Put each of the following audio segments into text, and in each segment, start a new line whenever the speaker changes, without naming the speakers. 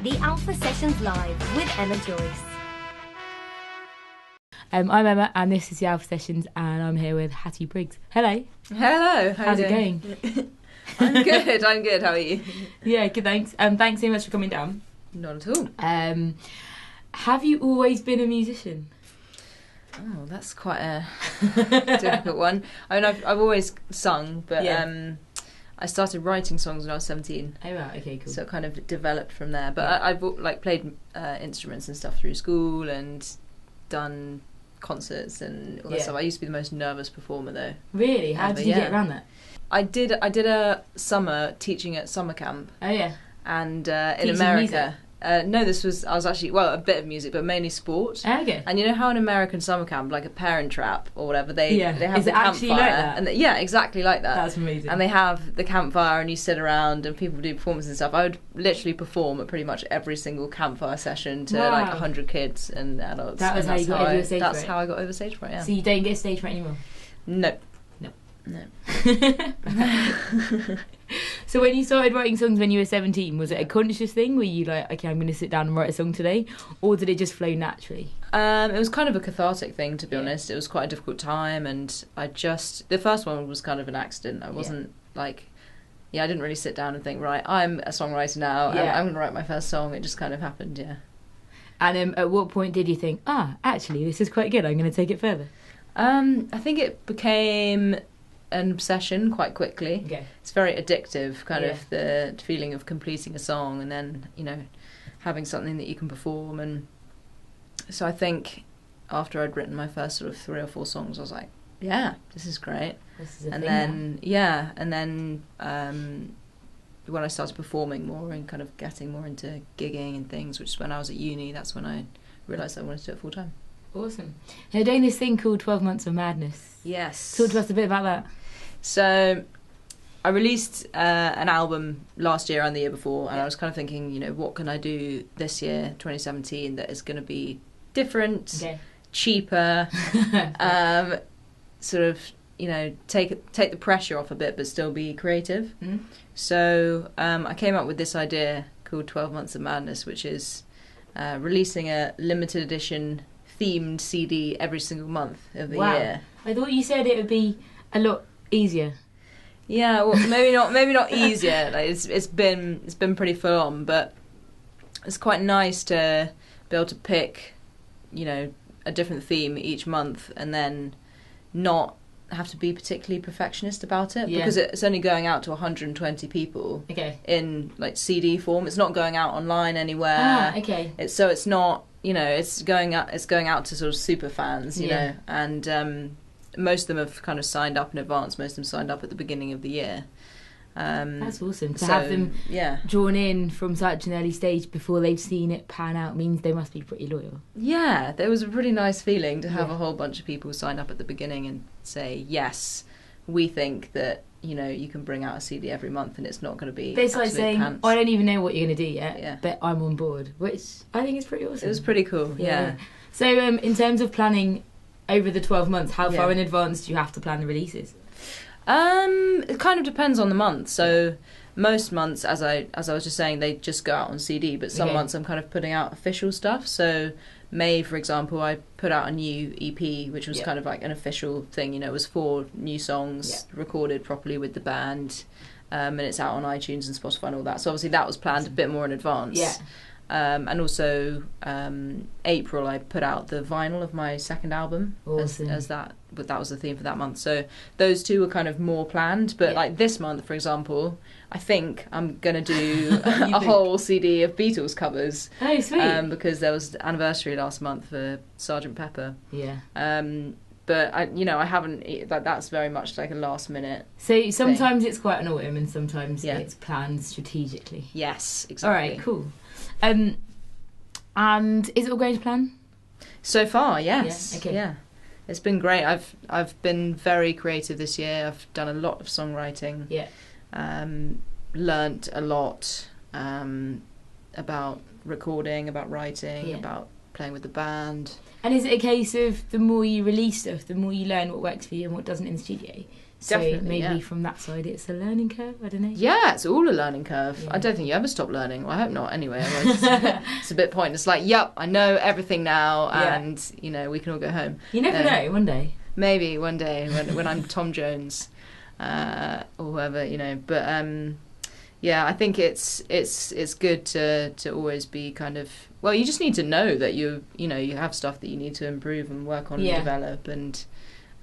The Alpha Sessions Live with Emma Joyce.
I'm Emma and this is the Alpha Sessions and I'm here with Hattie Briggs. Hello.
Hello.
How's it going?
I'm good. How are you?
Yeah, good, thanks. Thanks so much for coming down.
Not at all.
Have you always been a musician?
Oh, that's quite a difficult one. I mean, I've always sung, but I started writing songs when I was 17.
Oh, right, okay, cool.
So it kind of developed from there. But I've played instruments and stuff through school and done concerts and all that stuff. I used to be the most nervous performer though.
Really? How did you get around that?
I did a summer teaching at summer camp.
Oh yeah.
And
Teaching
in America.
Music?
No, I was actually, a bit of music, but mainly sport.
Oh, okay.
And you know how in American summer camp, like a Parent Trap or whatever, they have
Is
the
it actually
campfire.
like that?
And exactly like that.
That's amazing.
And they have the campfire and you sit around and people do performances and stuff. I would literally perform at pretty much every single campfire session to like 100 kids and adults.
That was how you got over stage fright?
That's how I got over stage fright, yeah.
So you don't get stage fright anymore?
No.
So when you started writing songs when you were 17, was it a conscious thing? Were you like, okay, I'm going to sit down and write a song today? Or did it just flow naturally?
It was kind of a cathartic thing, to be honest. It was quite a difficult time and the first one was kind of an accident. I wasn't I didn't really sit down and think, right, I'm a songwriter now and I'm going to write my first song. It just kind of happened, yeah. And
at what point did you think, actually, this is quite good, I'm going to take it further?
I think it became an obsession quite quickly.
Okay.
It's very addictive, kind of the feeling of completing a song and then, having something that you can perform. And so I think after I'd written my first sort of 3 or 4 songs, I was like, yeah, this is great.
This is a
and
thing
then when I started performing more and kind of getting more into gigging and things, which is when I was at uni, that's when I realised I wanted to do it full time.
Awesome. You're doing this thing called 12 Months of Madness.
Yes.
Talk to us a bit about that.
So I released an album last year and the year before, and I was kind of thinking, what can I do this year, 2017, that is going to be different, cheaper, sort of, take the pressure off a bit, but still be creative. Mm. So I came up with this idea called 12 Months of Madness, which is releasing a limited edition themed CD every single month of the year.
I thought you said it would be a lot easier.
Yeah, well, maybe not easier. Like it's been pretty full on, but it's quite nice to be able to pick, a different theme each month, and then not have to be particularly perfectionist about it because it's only going out to 120 people in like CD form. It's not going out online anywhere. It's not. It's going out to sort of super fans, you know, and most of them have kind of signed up in advance. Most of them signed up at the beginning of the year.
That's awesome. To have them drawn in from such an early stage before they've seen it pan out means they must be pretty loyal.
Yeah, there was a pretty nice feeling to have a whole bunch of people sign up at the beginning and say, yes, we think that, you can bring out a CD every month and it's not going to be
It's like saying,
pants.
I don't even know what you're going to do yet, but I'm on board, which I think is pretty awesome.
It was pretty cool, yeah.
So in terms of planning over the 12 months, how far in advance do you have to plan the releases?
It kind of depends on the month. So most months, as I was just saying, they just go out on CD, but some months I'm kind of putting out official stuff. So May, for example, I put out a new EP, which was kind of like an official thing. It was 4 new songs recorded properly with the band, and it's out on iTunes and Spotify and all that. So obviously that was planned a bit more in advance. Yeah. And also April I put out the vinyl of my second album.
Awesome.
as that was the theme for that month. So those 2 were kind of more planned, but like this month, for example, I think I'm going to do a whole CD of Beatles covers.
Oh, sweet.
Because there was the anniversary last month for Sgt. Pepper.
Yeah.
But I haven't. That's very much like a last minute.
So sometimes it's quite an autumn, and sometimes it's planned strategically.
Yes, exactly.
All right, cool. And is it all going to plan?
So far, yes.
Yeah. Okay.
Yeah. It's been great. I've been very creative this year. I've done a lot of songwriting.
Yeah.
Learnt a lot about recording, about writing, about playing with the band.
And is it a case of the more you release stuff, the more you learn what works for you and what doesn't in the studio? So
Definitely,
maybe
yeah.
from that side it's a learning curve, I don't know.
Yeah, it's all a learning curve.
Yeah.
I don't think you ever stop learning. Well, I hope not anyway. Otherwise it's a bit pointless. Like, yep, I know everything now, and, you know, we can all go home.
You never know, one day.
Maybe one day when I'm Tom Jones or whoever, you know. But, yeah, I think it's good to always be kind of... Well, you just need to know that you have stuff that you need to improve and work on and develop. And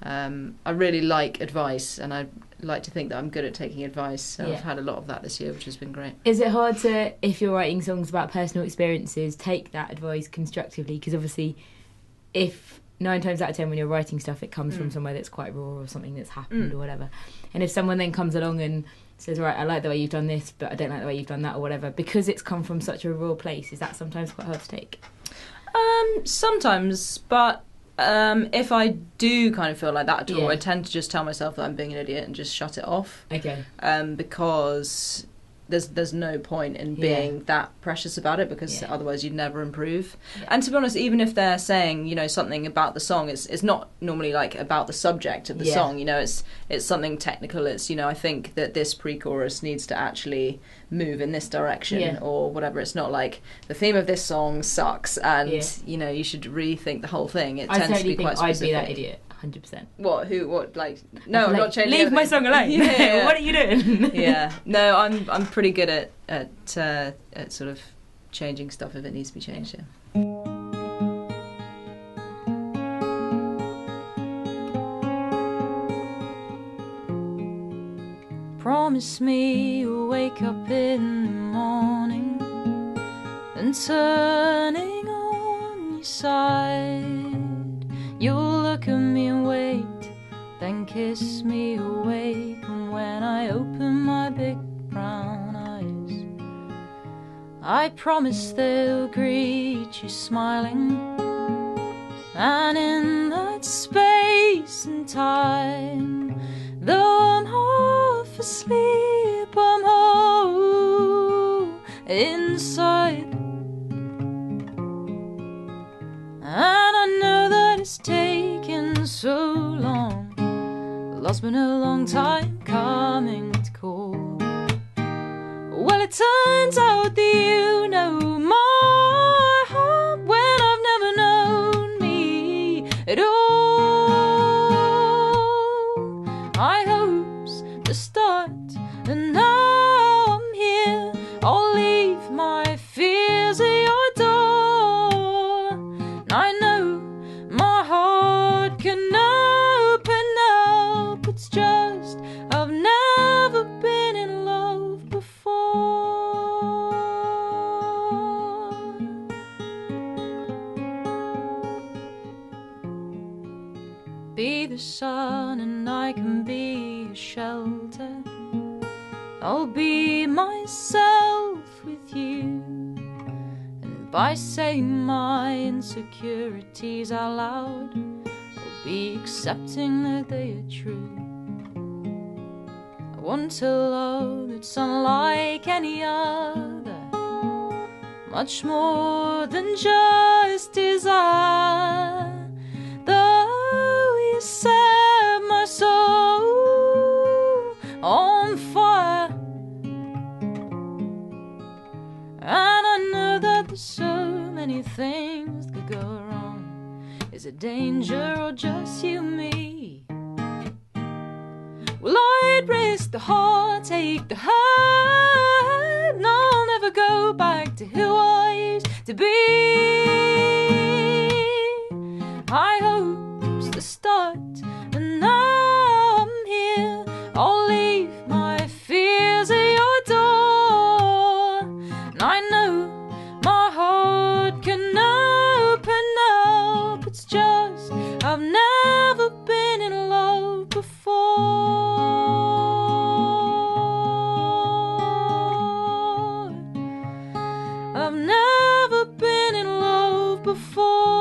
I really like advice, and I like to think that I'm good at taking advice. So I've had a lot of that this year, which has been great.
Is it hard to, if you're writing songs about personal experiences, take that advice constructively? Because obviously, if 9 times out of 10 when you're writing stuff, it comes from somewhere that's quite raw or something that's happened or whatever. And if someone then comes along and says, right, I like the way you've done this, but I don't like the way you've done that or whatever, because it's come from such a raw place, is that sometimes quite hard to take?
Sometimes, but if I do kind of feel like that at all, I tend to just tell myself that I'm being an idiot and just shut it off.
Okay.
Because there's no point in being that precious about it, because otherwise you'd never improve. Yeah. And to be honest, even if they're saying, you know, something about the song, it's not normally like about the subject of the song, you know, it's something technical. It's, you know, I think that this pre-chorus needs to actually move in this direction or whatever. It's not like the theme of this song sucks and, you know, you should rethink the whole thing. It tends to be quite specific.
I'd be that idiot. 100%.
What, like, no, I'm not changing
leave
anything.
my song alone. What are you doing?
No, I'm pretty good at sort of changing stuff if it needs to be changed. Promise me you'll wake up in the morning and turning on your side. You'll look at me and wait, then kiss me awake. And when I open my big brown eyes, I promise they'll greet you smiling. And in that space and time, though I'm half asleep, I'm whole inside. And I know that it's taken so long, but love's been a long time coming to call. Well, it turns out that you know my heart when I've never known me at all. I hope's the start, and now I'm here. I'll leave my fears at your door. I know my heart can open up. It's just I've never been in love before. Be the sun and I can be a shelter. I'll be myself with you. By saying my insecurities out loud, I'll be accepting that they are true. I want a love that's unlike any other, much more than just desire. Though you set my soul on fire, and I know that there's so many things that could go wrong. Is it danger or just you and me? Well, I'd risk the heartache, the hurt, and I'll never go back to who I used to be. I hope's the start, and now I'm here. I'll leave my fears at your door. And I know my heart can open up. It's just I've never been in love before. I've never been in love before.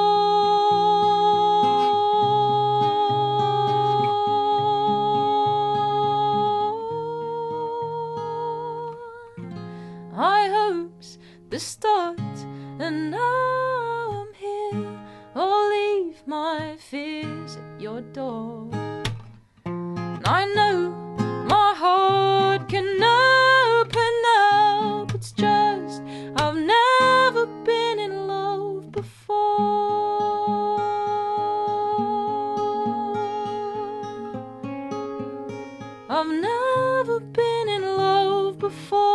I hope's the start, and now I'm here. I'll leave my fears at your door. And I know my heart can open up. It's just I've never been in love before. I've never been in love before.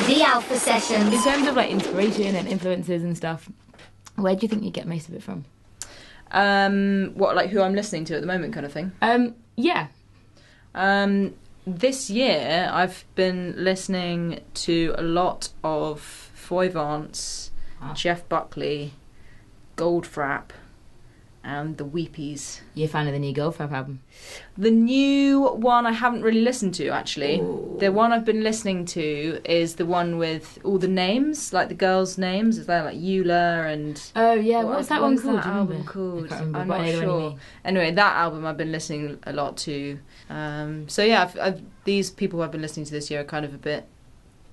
The Alpha Sessions.
In terms of like inspiration and influences and stuff, where do you think you get most of it from?
What, like who I'm listening to at the moment kind of thing?
Yeah.
This year I've been listening to a lot of Foy Vance, Jeff Buckley, Goldfrapp, and the Weepies.
You a fan of the new Goldfrapp album?
The new one I haven't really listened to, actually.
Ooh.
The one I've been listening to is the one with all the names, like the girls' names. Is there like Eula and...
Oh, yeah. What's that one called?
That
Do you
album
remember?
called?
I can't remember,
I'm
but I
not
know the one you
sure.
mean.
Anyway, that album I've been listening a lot to. So yeah, I've these people I've been listening to this year are kind of a bit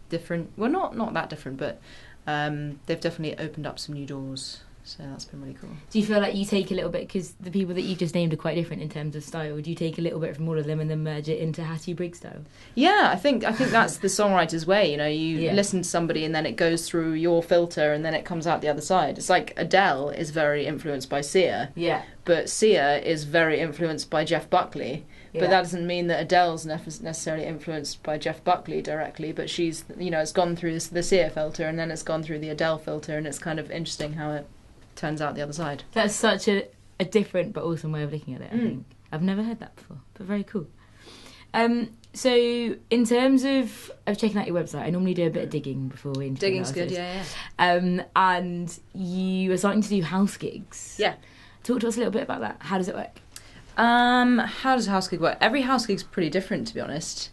different. Well, not that different, but they've definitely opened up some new doors. So that's been really cool.
Do you feel like you take a little bit, because the people that you just named are quite different in terms of style, do you take a little bit from all of them and then merge it into Hattie Briggs style?
Yeah, I think that's the songwriter's way, you know, you listen to somebody and then it goes through your filter and then it comes out the other side. It's like Adele is very influenced by Sia.
Yeah.
But Sia is very influenced by Jeff Buckley.
Yeah.
But that doesn't mean that Adele's necessarily influenced by Jeff Buckley directly, but she's, you know, it's gone through the Sia filter and then it's gone through the Adele filter, and it's kind of interesting how it turns out the other side.
That's such a different but awesome way of looking at it, I think. I've never heard that before, but very cool. So in terms of checking out your website, I normally do a bit of digging before we interview
Digging's good, yeah.
And you are starting to do house gigs.
Yeah.
Talk to us a little bit about that. How does it work?
How does a house gig work? Every house gig's pretty different, to be honest.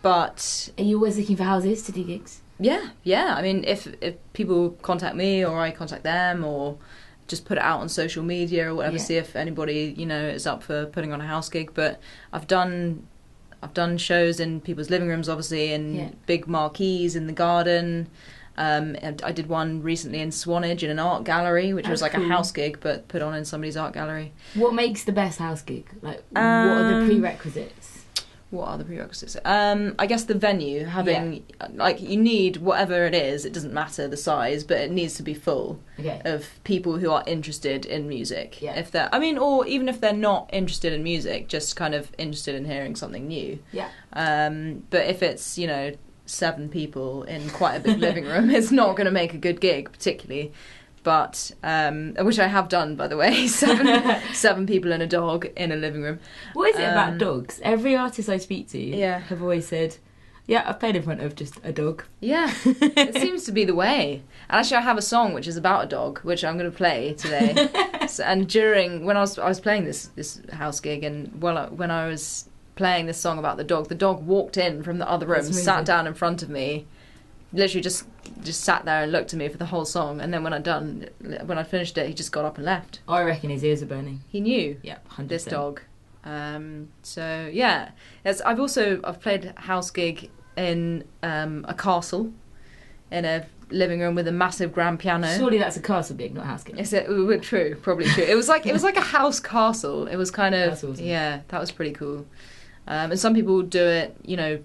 But
are you always looking for houses to do gigs?
Yeah. I mean, if people contact me or I contact them or just put it out on social media or whatever, see if anybody, you know, is up for putting on a house gig. But I've done shows in people's living rooms, obviously, and big marquees in the garden. I did one recently in Swanage in an art gallery, which was like a house gig, but put on in somebody's art gallery.
What makes the best house gig? Like, what are the prerequisites?
What are the prerequisites? I guess the venue, having, like, you need whatever it is, it doesn't matter the size, but it needs to be full of people who are interested in music. Yeah. If they're, I mean, or even if they're not interested in music, just kind of interested in hearing something new. Yeah. But if it's, you know, 7 people in quite a big living room, it's not going to make a good gig, particularly. But which I have done, by the way, 7 people and a dog in a living room.
What is it about dogs? Every artist I speak to have always said, yeah, I've played in front of just a dog. Yeah,
it seems to be the way. And actually, I have a song which is about a dog, which I'm going to play today. And during when I was playing this house gig, and when I was playing this song about the dog walked in from the other room, sat down in front of me. Literally just sat there and looked at me for the whole song, and then when I finished it, he just got up and left.
I reckon his ears are burning.
He knew.
Yeah, 100%.
This dog. So yeah, I've played a house gig in a castle, in a living room with a massive grand piano.
Surely that's a castle gig, not a house gig.
True, probably true. It was like a house castle. It was kind of
awesome.
Yeah, that was pretty cool. And some people do it, you know,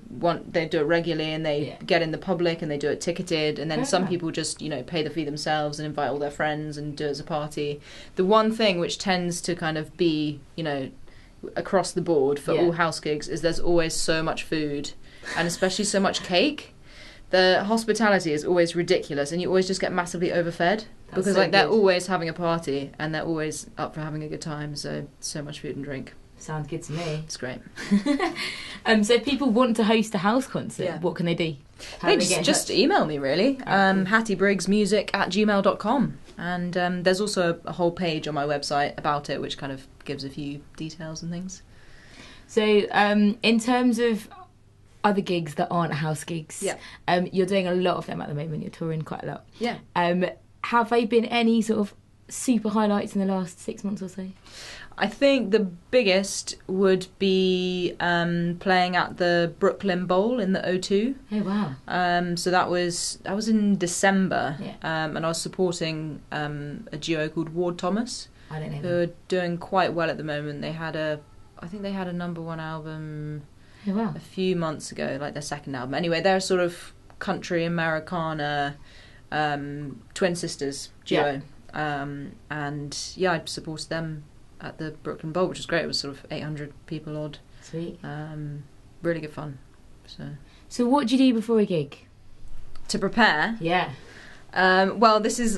they do it regularly and they get in the public and they do it ticketed. And then some people just, you know, pay the fee themselves and invite all their friends and do it as a party. The one thing which tends to kind of be, you know, across the board for all house gigs is there's always so much food and especially so much cake. The hospitality is always ridiculous and you always just get massively overfed. Because like they're always having a party and they're always up for having a good time. So much food and drink.
Sounds good to me.
It's great.
So if people want to host a house concert, what can they do?
They just email me, really. hattiebriggsmusic@gmail.com. And there's also a whole page on my website about it, which kind of gives a few details and things.
So in terms of other gigs that aren't house gigs, you're doing a lot of them at the moment. You're touring quite a lot.
Yeah.
Have they been any sort of super highlights in the last 6 months or so?
I think the biggest would be playing at the Brooklyn Bowl in the O2.
Oh wow!
So that was in December,
Yeah.
and I was supporting a duo called Ward Thomas,
I don't know.
who are doing quite well at the moment. I think they had a #1 album
Oh wow!
a few months ago, like their second album. Anyway, they're sort of country Americana twin sisters duo, and yeah, I supported them at the Brooklyn Bowl, which was great. It was sort of 800 people odd.
Sweet.
Really good fun.
So what do you do before a gig?
To prepare,
Yeah.
well, this is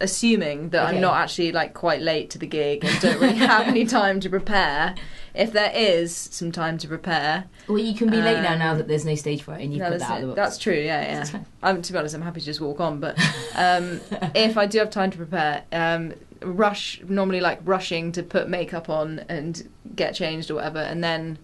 assuming that
Okay.
I'm not actually like quite late to the gig and don't really have any time to prepare. If there is some time to prepare,
Well, you can be late now that there's no stage fright and you
no,
put that out of the box.
that's true. Yeah.
That's fine.
To be honest, I'm happy to just walk on. But if I do have time to prepare, rushing to put makeup on and get changed or whatever, and then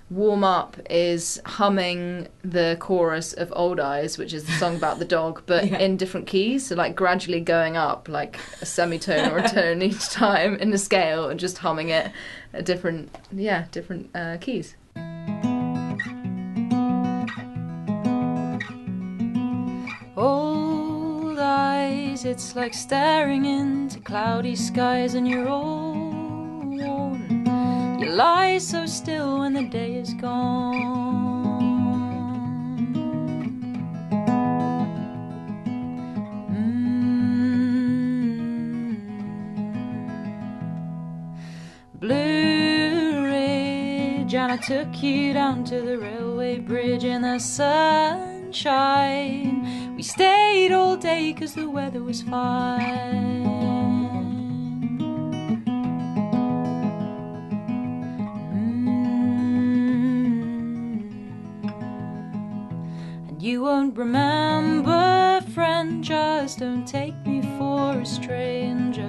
warm up is humming the chorus of Old Eyes, which is the song about the dog, but in different keys. So like gradually going up like a semitone or a tone each time in the scale, and just humming it at different keys. Old eyes, it's like staring into cloudy skies, and you're all worn. You lie so still when the day is gone. Blue Ridge, and I took you down to the railway bridge in the sunshine. We stayed all day 'cause the weather was fine. And you won't remember, friend, just don't take me for a stranger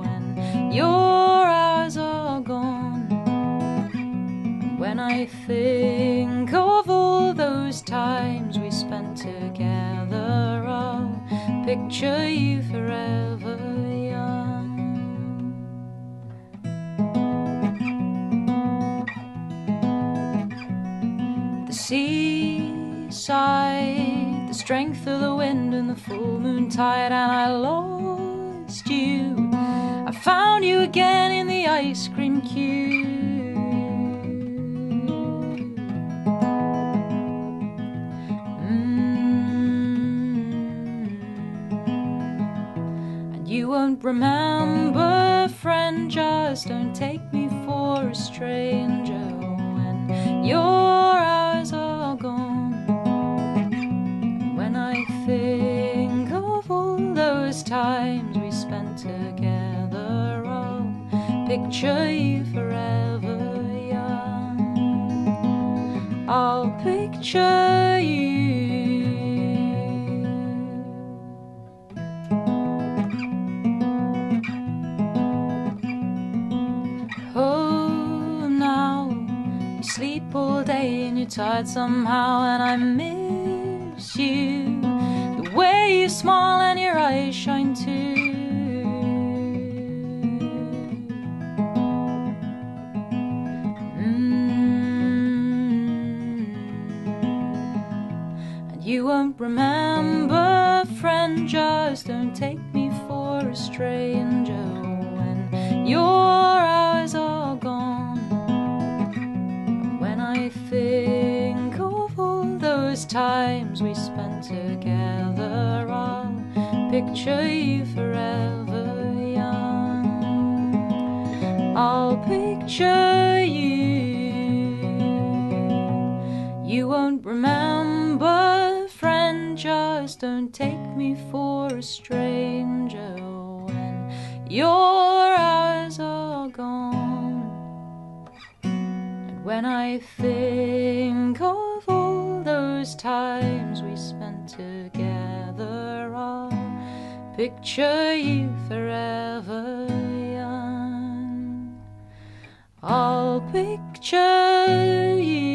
when your hours are gone. When I think of all those times we spent together, I'll picture you forever young. The seaside, the strength of the wind and the full moon tide, and I lost you. I found you again in the ice cream cube. You won't remember, friend, just don't take me for a stranger when your hours are gone. When I think of all those times we spent together, I'll picture you forever young. I'll picture you. Sleep all day and you're tired somehow, and I miss you. The way you smile and your eyes shine too. And you won't remember, friend, just don't take me for a stranger when your hours are gone. I think of all those times we spent together, I'll picture you forever young. I'll picture you. You won't remember, friend, just don't take me for a stranger when your hours are gone. When I think of all those times we spent together, I'll picture you forever young. I'll picture you.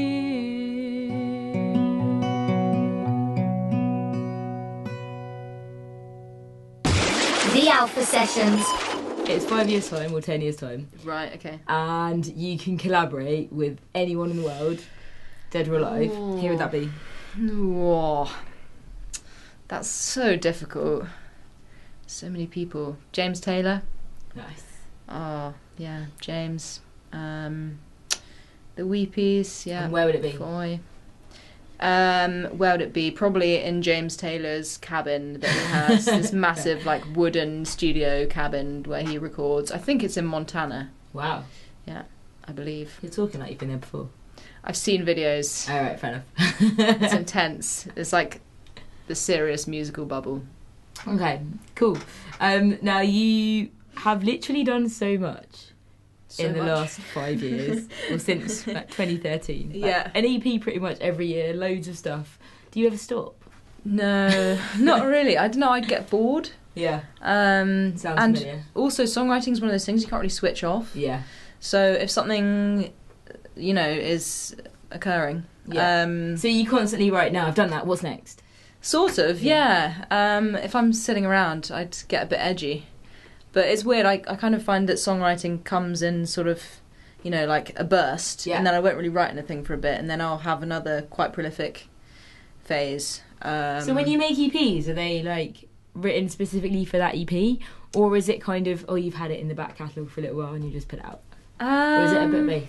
The Alpha Sessions.
It's 5 years' time or 10 years' time.
Right, okay.
And you can collaborate with anyone in the world, dead or alive.
Ooh.
Who would that be?
Whoa. That's so difficult. So many people. James Taylor.
Nice.
Oh, yeah, James. The Weepies, yeah.
And where would it be?
Foy. Where would it be? Probably in James Taylor's cabin that he has. This massive, like, wooden studio cabin where he records. I think it's in Montana.
Wow.
Yeah, I believe.
You're talking like you've been there before.
I've seen videos.
All right, fair enough.
It's intense. It's like the serious musical bubble.
Okay, cool. Now, you have literally done so much. In the last 5 years, or since like 2013. Like,
Yeah.
an EP pretty much every year, loads of stuff. Do you ever stop?
No, not really. I don't know, I'd get bored.
Yeah.
Sounds and
familiar.
Also, songwriting is one of those things you can't really switch off.
Yeah.
So if something, is occurring.
Yeah. So you constantly write, now I've done that, what's next?
Sort of, yeah. If I'm sitting around, I'd get a bit edgy. But it's weird, I kind of find that songwriting comes in sort of, like a burst.
Yeah.
And then I won't really write anything for a bit. And then I'll have another quite prolific phase.
So when you make EPs, are they, like, written specifically for that EP? Or is it kind of, you've had it in the back catalogue for a little while and you just put it out? Or is it a bit of both?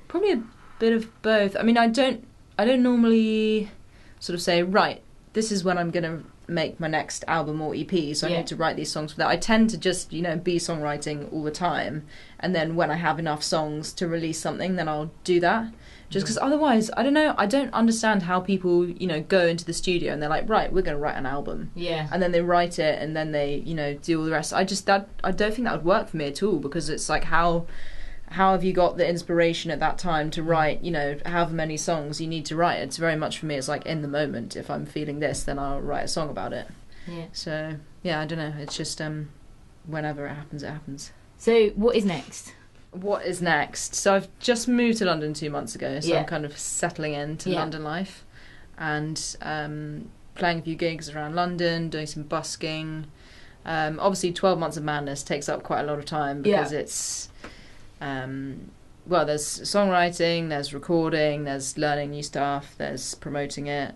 Probably a bit of both. I mean, I don't normally sort of say, right, this is when I'm going to make my next album or EP, so I need to write these songs for that. I tend to just, be songwriting all the time, and then when I have enough songs to release something, then I'll do that. Just because otherwise, I don't know, I don't understand how people, go into the studio and they're like, right, we're going to write an album.
Yeah.
And then they write it, and then they, do all the rest. I don't think that would work for me at all, because it's like, how have you got the inspiration at that time to write, however many songs you need to write? It's very much for me, it's like in the moment. If I'm feeling this, then I'll write a song about it.
Yeah.
So, yeah, I don't know. It's just whenever it happens, it happens.
So what is next?
What is next? So I've just moved to London 2 months ago, so I'm kind of settling into London life and playing a few gigs around London, doing some busking. Obviously, 12 Months of Madness takes up quite a lot of time because it's... there's songwriting, there's recording, there's learning new stuff, there's promoting it,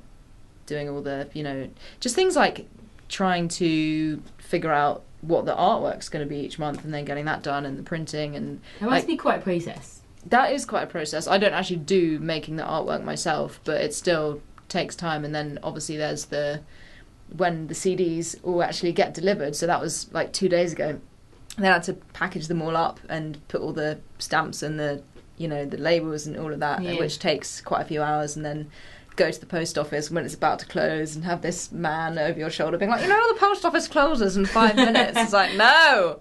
doing all the, just things like trying to figure out what the artwork's going to be each month and then getting that done and the printing. And
that must be quite a process.
That is quite a process. I don't actually do making the artwork myself, but it still takes time. And then obviously there's when the CDs all actually get delivered, so that was like 2 days ago. Then I had to package them all up and put all the stamps and the labels and all of that, which takes quite a few hours, and then go to the post office when it's about to close and have this man over your shoulder being like, the post office closes in 5 minutes. It's like, no,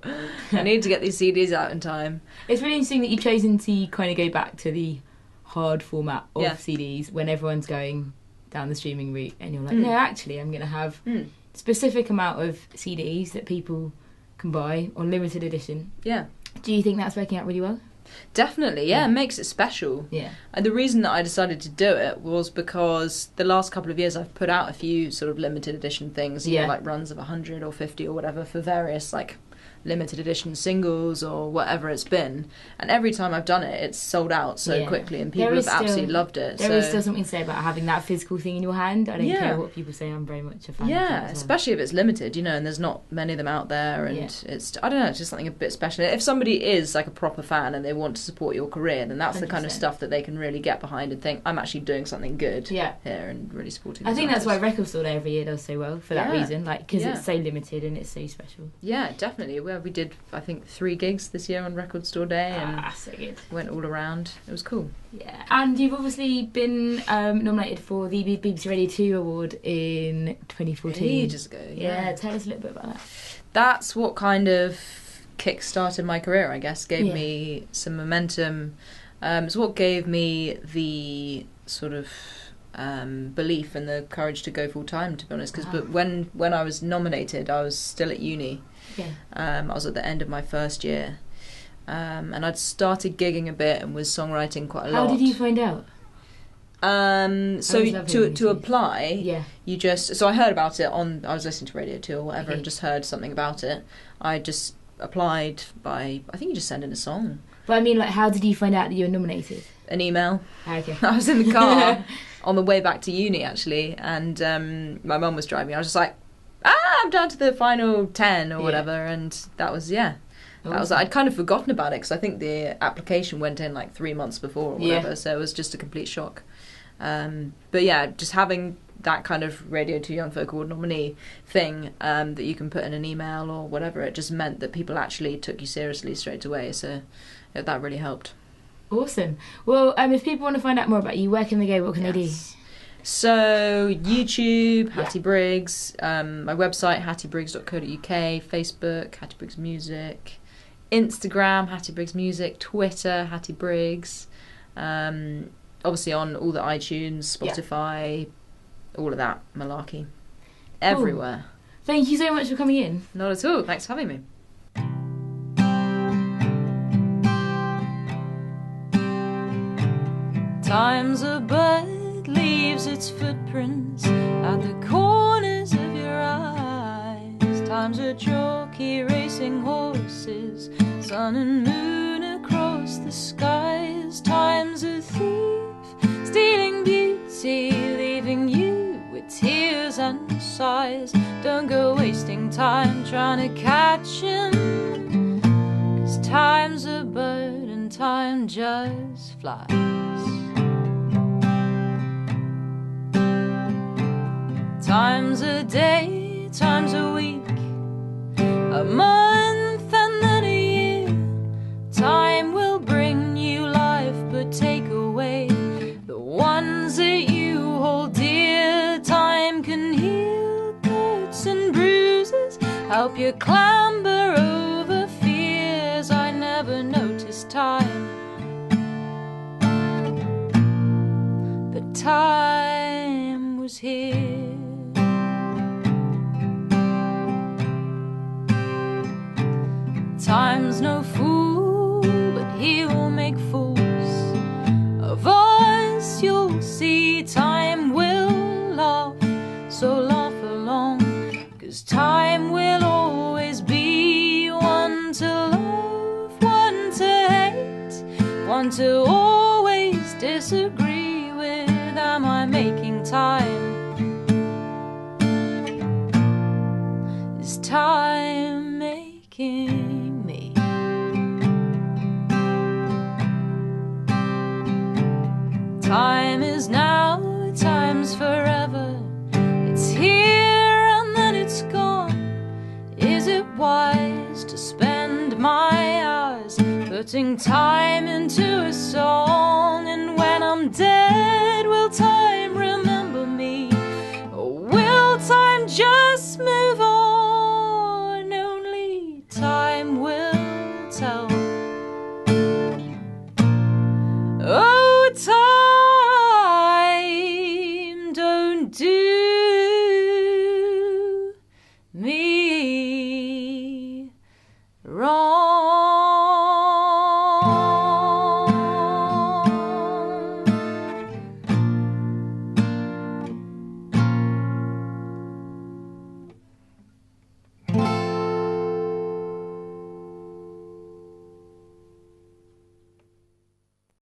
I need to get these CDs out in time.
It's really interesting that you've chosen to kind of go back to the hard format of CDs when everyone's going down the streaming route, and you're like, no, actually, I'm going to have a specific amount of CDs that people can buy on limited edition.
Yeah.
Do you think that's working out really well?
Definitely, yeah. It makes it special.
Yeah.
And the reason that I decided to do it was because the last couple of years I've put out a few sort of limited edition things, like runs of 100 or 50 or whatever for various like limited edition singles or whatever it's been, and every time I've done it, it's sold out so quickly, and people have absolutely loved it.
There is still something to say about having that physical thing in your hand. I don't care what people say. I'm very much a fan of that as well.
Especially if it's limited, and there's not many of them out there, and it's, I don't know, it's just something a bit special. If somebody is like a proper fan and they want to support your career, then that's 100%. The kind of stuff that they can really get behind and think, I'm actually doing something good here and really supporting.
I think that's why Record Store Day every year does so well, for that reason, like because it's so limited and it's so special. Yeah,
definitely. Well, we did, I think, 3 gigs this year on Record Store Day, and
so good.
Went all around. It was cool.
Yeah, and you've obviously been nominated for the BBC Radio 2 award in 2014.
Ages ago.
Yeah, tell us a little bit about that.
That's what kind of kick-started my career, I guess. Gave me some momentum. It's what gave me the sort of belief and the courage to go full time, to be honest. But when I was nominated, I was still at uni.
Yeah.
I was at the end of my first year, and I'd started gigging a bit and was songwriting quite a lot.
How did you find out?
So to apply, you just, so I heard about it I was listening to Radio 2 or whatever, and just heard something about it. I applied by, I think you just send in a song.
But I mean, like, how did you find out that you were nominated?
An email.
Okay.
I was in the car on the way back to uni, actually, and my mum was driving. I was just like, I'm down to the final 10 or whatever, and that was, that was, I'd kind of forgotten about it, because I think the application went in like 3 months before or whatever, so it was just a complete shock. But yeah, just having that kind of Radio 2 Young Folk Award nominee thing that you can put in an email or whatever, it just meant that people actually took you seriously straight away, so that really helped.
Awesome. Well, if people want to find out more about you, where can they go? What can they do?
So, YouTube, Hattie Briggs, my website, hattiebriggs.co.uk, Facebook, Hattie Briggs Music, Instagram, Hattie Briggs Music, Twitter, Hattie Briggs, obviously on all the iTunes, Spotify, all of that malarkey. Everywhere.
Thank you so much for coming in.
Not at all. Thanks for having me.
Time's a bird, leaves its footprints at the corners of your eyes. Time's a jockey racing horses, sun and moon across the skies. Time's a thief stealing beauty, leaving you with tears and sighs. Don't go wasting time trying to catch him, 'cause time's a bird and time just flies. Time's a day, time's a week, a month and then a year. Time will bring you life but take away the ones that you hold dear. Time can heal cuts and bruises, help you clamber over fears. I never noticed time, but time was here. Time's no fool, but he'll make fools of us. You'll see time will laugh, so laugh along, 'cause time will always be one to love, one to hate, one to always disagree with. Am I making time? Is time making me? Time is now, time's forever. It's here and then it's gone. Is it wise to spend my hours putting time into a song? And when I'm dead, will time remember me? Or will time just move on? Only time will tell. Oh, time, don't do me wrong.